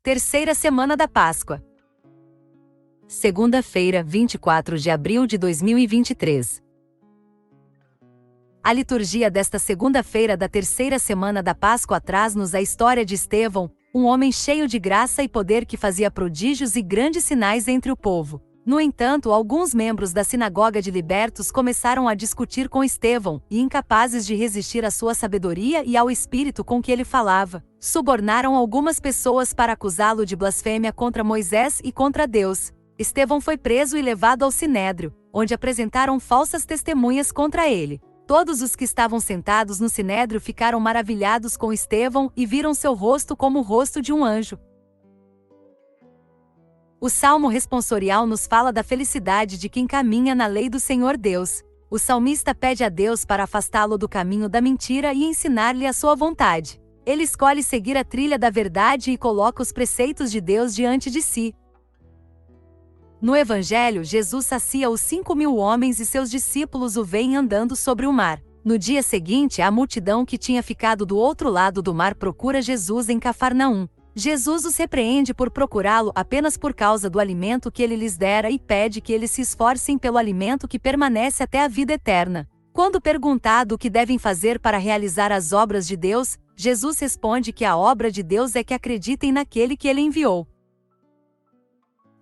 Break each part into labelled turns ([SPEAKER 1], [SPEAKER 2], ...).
[SPEAKER 1] Terceira semana da Páscoa. Segunda-feira, 24 de abril de 2023. A liturgia desta segunda-feira da terceira semana da Páscoa traz-nos a história de Estevão, um homem cheio de graça e poder que fazia prodígios e grandes sinais entre o povo. No entanto, alguns membros da sinagoga de libertos começaram a discutir com Estevão, e incapazes de resistir à sua sabedoria e ao espírito com que ele falava, subornaram algumas pessoas para acusá-lo de blasfêmia contra Moisés e contra Deus. Estevão foi preso e levado ao sinédrio, onde apresentaram falsas testemunhas contra ele. Todos os que estavam sentados no sinédrio ficaram maravilhados com Estevão e viram seu rosto como o rosto de um anjo. O Salmo responsorial nos fala da felicidade de quem caminha na lei do Senhor Deus. O salmista pede a Deus para afastá-lo do caminho da mentira e ensinar-lhe a sua vontade. Ele escolhe seguir a trilha da verdade e coloca os preceitos de Deus diante de si. No Evangelho, Jesus sacia os 5.000 homens e seus discípulos o veem andando sobre o mar. No dia seguinte, a multidão que tinha ficado do outro lado do mar procura Jesus em Cafarnaum. Jesus os repreende por procurá-lo apenas por causa do alimento que ele lhes dera e pede que eles se esforcem pelo alimento que permanece até a vida eterna. Quando perguntado o que devem fazer para realizar as obras de Deus, Jesus responde que a obra de Deus é que acreditem naquele que ele enviou.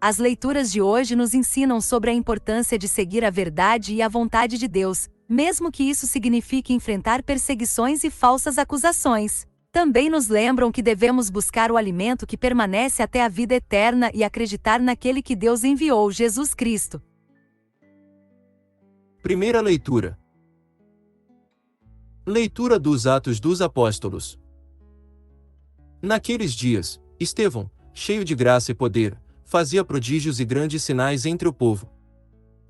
[SPEAKER 1] As leituras de hoje nos ensinam sobre a importância de seguir a verdade e a vontade de Deus, mesmo que isso signifique enfrentar perseguições e falsas acusações. Também nos lembram que devemos buscar o alimento que permanece até a vida eterna e acreditar naquele que Deus enviou, Jesus Cristo.
[SPEAKER 2] Primeira leitura. Leitura dos Atos dos Apóstolos. Naqueles dias, Estevão, cheio de graça e poder, fazia prodígios e grandes sinais entre o povo.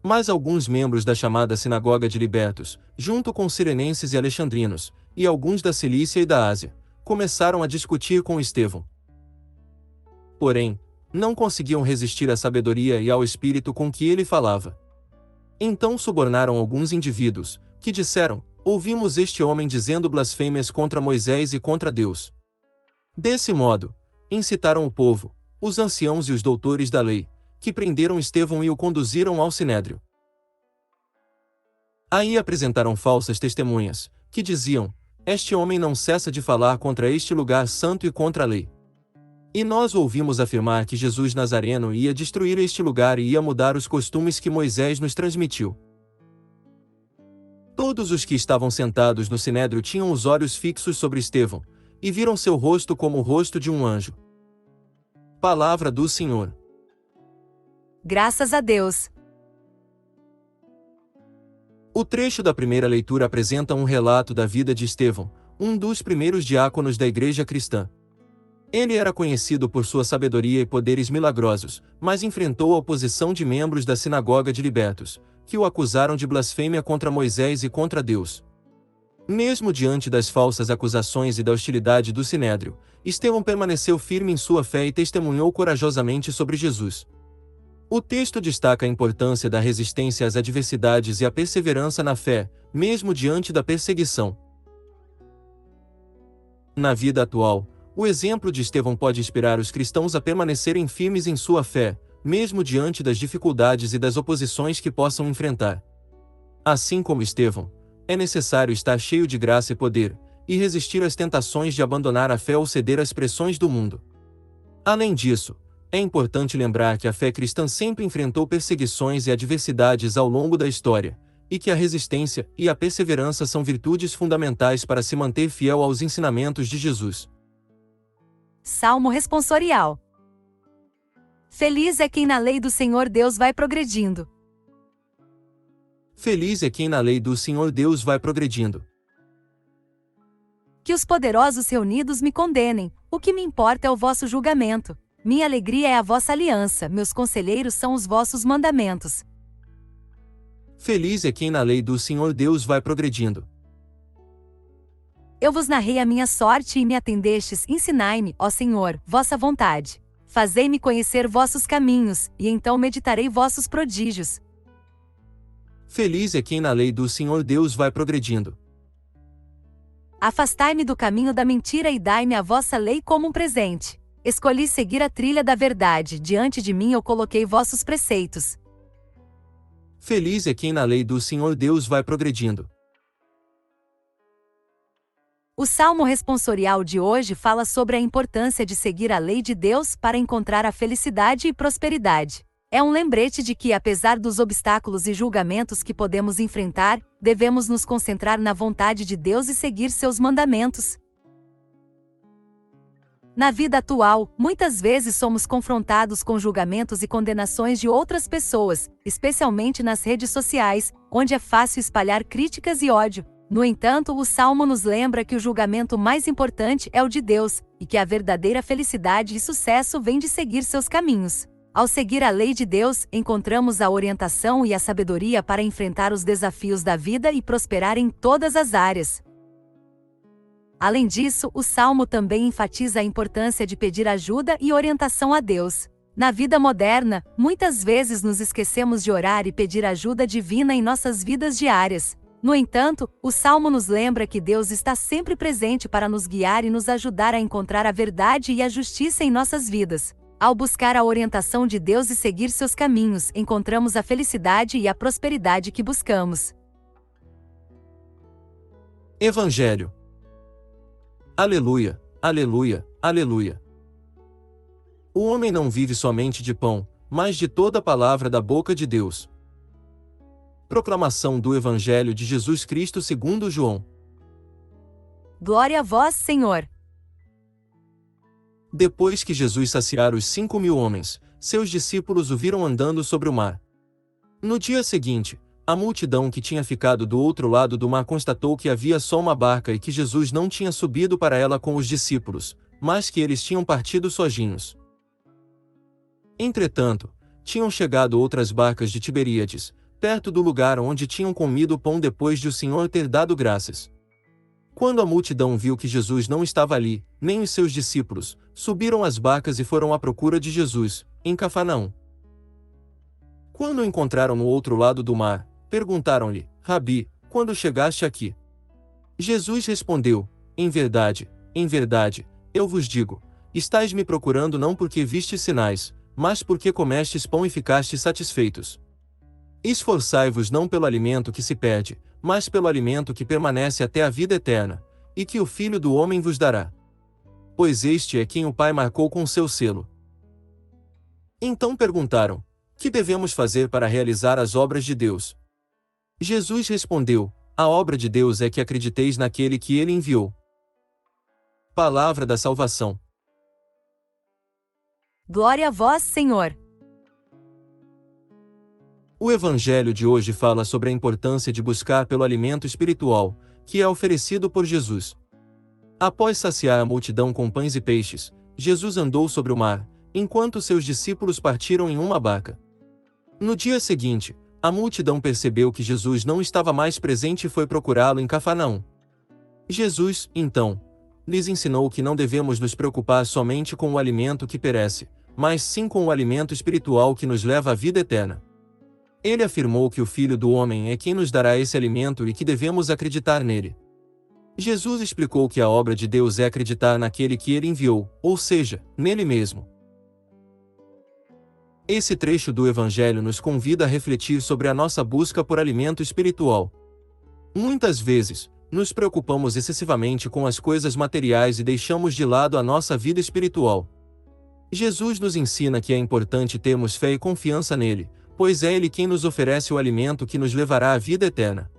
[SPEAKER 2] Mas alguns membros da chamada Sinagoga de Libertos, junto com sirenenses e alexandrinos, e alguns da Cilícia e da Ásia, começaram a discutir com Estevão. Porém, não conseguiam resistir à sabedoria e ao espírito com que ele falava. Então subornaram alguns indivíduos, que disseram: "Ouvimos este homem dizendo blasfêmias contra Moisés e contra Deus." Desse modo, incitaram o povo, os anciãos e os doutores da lei, que prenderam Estevão e o conduziram ao sinédrio. Aí apresentaram falsas testemunhas, que diziam: "Este homem não cessa de falar contra este lugar santo e contra a lei. E nós o ouvimos afirmar que Jesus Nazareno ia destruir este lugar e ia mudar os costumes que Moisés nos transmitiu." Todos os que estavam sentados no sinédrio tinham os olhos fixos sobre Estevão, e viram seu rosto como o rosto de um anjo. Palavra do Senhor.
[SPEAKER 1] Graças a Deus.
[SPEAKER 2] O trecho da primeira leitura apresenta um relato da vida de Estevão, um dos primeiros diáconos da igreja cristã. Ele era conhecido por sua sabedoria e poderes milagrosos, mas enfrentou a oposição de membros da sinagoga de libertos, que o acusaram de blasfêmia contra Moisés e contra Deus. Mesmo diante das falsas acusações e da hostilidade do sinédrio, Estevão permaneceu firme em sua fé e testemunhou corajosamente sobre Jesus. O texto destaca a importância da resistência às adversidades e a perseverança na fé, mesmo diante da perseguição. Na vida atual, o exemplo de Estevão pode inspirar os cristãos a permanecerem firmes em sua fé, mesmo diante das dificuldades e das oposições que possam enfrentar. Assim como Estevão, é necessário estar cheio de graça e poder, e resistir às tentações de abandonar a fé ou ceder às pressões do mundo. Além disso, é importante lembrar que a fé cristã sempre enfrentou perseguições e adversidades ao longo da história, e que a resistência e a perseverança são virtudes fundamentais para se manter fiel aos ensinamentos de Jesus.
[SPEAKER 1] Salmo responsorial. Feliz é quem na lei do Senhor Deus vai progredindo.
[SPEAKER 2] Feliz é quem na lei do Senhor Deus vai progredindo.
[SPEAKER 1] Que os poderosos reunidos me condenem, o que me importa é o vosso julgamento. Minha alegria é a vossa aliança, meus conselheiros são os vossos mandamentos.
[SPEAKER 2] Feliz é quem na lei do Senhor Deus vai progredindo.
[SPEAKER 1] Eu vos narrei a minha sorte e me atendestes, ensinai-me, ó Senhor, vossa vontade. Fazei-me conhecer vossos caminhos, e então meditarei vossos prodígios.
[SPEAKER 2] Feliz é quem na lei do Senhor Deus vai progredindo.
[SPEAKER 1] Afastai-me do caminho da mentira e dai-me a vossa lei como um presente. Escolhi seguir a trilha da verdade, diante de mim eu coloquei vossos preceitos.
[SPEAKER 2] Feliz é quem na lei do Senhor Deus vai progredindo.
[SPEAKER 1] O Salmo responsorial de hoje fala sobre a importância de seguir a lei de Deus para encontrar a felicidade e prosperidade. É um lembrete de que, apesar dos obstáculos e julgamentos que podemos enfrentar, devemos nos concentrar na vontade de Deus e seguir seus mandamentos. Na vida atual, muitas vezes somos confrontados com julgamentos e condenações de outras pessoas, especialmente nas redes sociais, onde é fácil espalhar críticas e ódio. No entanto, o Salmo nos lembra que o julgamento mais importante é o de Deus, e que a verdadeira felicidade e sucesso vem de seguir seus caminhos. Ao seguir a lei de Deus, encontramos a orientação e a sabedoria para enfrentar os desafios da vida e prosperar em todas as áreas. Além disso, o Salmo também enfatiza a importância de pedir ajuda e orientação a Deus. Na vida moderna, muitas vezes nos esquecemos de orar e pedir ajuda divina em nossas vidas diárias. No entanto, o Salmo nos lembra que Deus está sempre presente para nos guiar e nos ajudar a encontrar a verdade e a justiça em nossas vidas. Ao buscar a orientação de Deus e seguir seus caminhos, encontramos a felicidade e a prosperidade que buscamos.
[SPEAKER 2] Evangelho. Aleluia, aleluia, aleluia. O homem não vive somente de pão, mas de toda a palavra da boca de Deus. Proclamação do Evangelho de Jesus Cristo segundo João.
[SPEAKER 1] Glória a vós, Senhor.
[SPEAKER 2] Depois que Jesus saciara os 5.000 homens, seus discípulos o viram andando sobre o mar. No dia seguinte, a multidão que tinha ficado do outro lado do mar constatou que havia só uma barca e que Jesus não tinha subido para ela com os discípulos, mas que eles tinham partido sozinhos. Entretanto, tinham chegado outras barcas de Tiberíades, perto do lugar onde tinham comido o pão depois de o Senhor ter dado graças. Quando a multidão viu que Jesus não estava ali, nem os seus discípulos, subiram às barcas e foram à procura de Jesus, em Cafarnaum. Quando o encontraram no outro lado do mar, perguntaram-lhe: Rabi, quando chegaste aqui? Jesus respondeu: em verdade, eu vos digo, estais me procurando não porque vistes sinais, mas porque comestes pão e ficastes satisfeitos. Esforçai-vos não pelo alimento que se perde, mas pelo alimento que permanece até a vida eterna, e que o Filho do Homem vos dará. Pois este é quem o Pai marcou com seu selo. Então perguntaram: que devemos fazer para realizar as obras de Deus? Jesus respondeu: a obra de Deus é que acrediteis naquele que ele enviou. Palavra da salvação.
[SPEAKER 1] Glória a vós, Senhor.
[SPEAKER 2] O Evangelho de hoje fala sobre a importância de buscar pelo alimento espiritual, que é oferecido por Jesus. Após saciar a multidão com pães e peixes, Jesus andou sobre o mar, enquanto seus discípulos partiram em uma barca. No dia seguinte, a multidão percebeu que Jesus não estava mais presente e foi procurá-lo em Cafarnaum. Jesus, então, lhes ensinou que não devemos nos preocupar somente com o alimento que perece, mas sim com o alimento espiritual que nos leva à vida eterna. Ele afirmou que o Filho do Homem é quem nos dará esse alimento e que devemos acreditar nele. Jesus explicou que a obra de Deus é acreditar naquele que ele enviou, ou seja, nele mesmo. Esse trecho do Evangelho nos convida a refletir sobre a nossa busca por alimento espiritual. Muitas vezes, nos preocupamos excessivamente com as coisas materiais e deixamos de lado a nossa vida espiritual. Jesus nos ensina que é importante termos fé e confiança nele, pois é ele quem nos oferece o alimento que nos levará à vida eterna.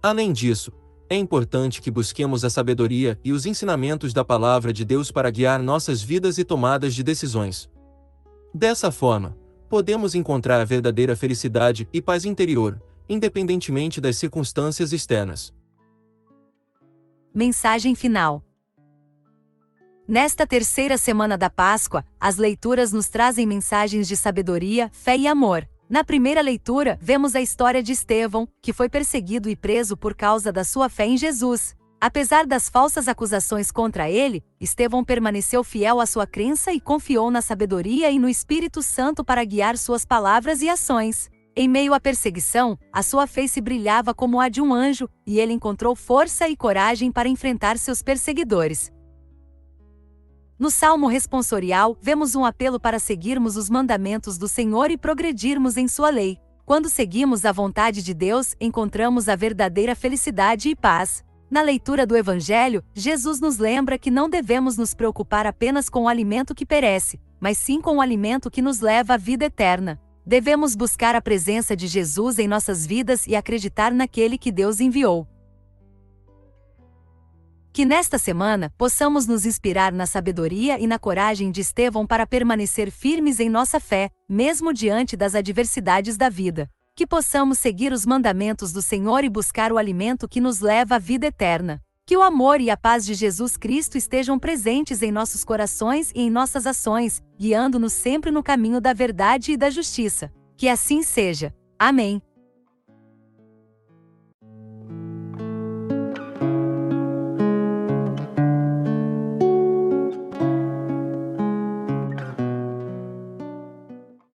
[SPEAKER 2] Além disso, é importante que busquemos a sabedoria e os ensinamentos da Palavra de Deus para guiar nossas vidas e tomadas de decisões. Dessa forma, podemos encontrar a verdadeira felicidade e paz interior, independentemente das circunstâncias externas.
[SPEAKER 1] Mensagem final. Nesta terceira semana da Páscoa, as leituras nos trazem mensagens de sabedoria, fé e amor. Na primeira leitura, vemos a história de Estevão, que foi perseguido e preso por causa da sua fé em Jesus. Apesar das falsas acusações contra ele, Estevão permaneceu fiel à sua crença e confiou na sabedoria e no Espírito Santo para guiar suas palavras e ações. Em meio à perseguição, a sua face brilhava como a de um anjo, e ele encontrou força e coragem para enfrentar seus perseguidores. No Salmo responsorial, vemos um apelo para seguirmos os mandamentos do Senhor e progredirmos em sua lei. Quando seguimos a vontade de Deus, encontramos a verdadeira felicidade e paz. Na leitura do Evangelho, Jesus nos lembra que não devemos nos preocupar apenas com o alimento que perece, mas sim com o alimento que nos leva à vida eterna. Devemos buscar a presença de Jesus em nossas vidas e acreditar naquele que Deus enviou. Que nesta semana possamos nos inspirar na sabedoria e na coragem de Estevão para permanecer firmes em nossa fé, mesmo diante das adversidades da vida. Que possamos seguir os mandamentos do Senhor e buscar o alimento que nos leva à vida eterna. Que o amor e a paz de Jesus Cristo estejam presentes em nossos corações e em nossas ações, guiando-nos sempre no caminho da verdade e da justiça. Que assim seja. Amém.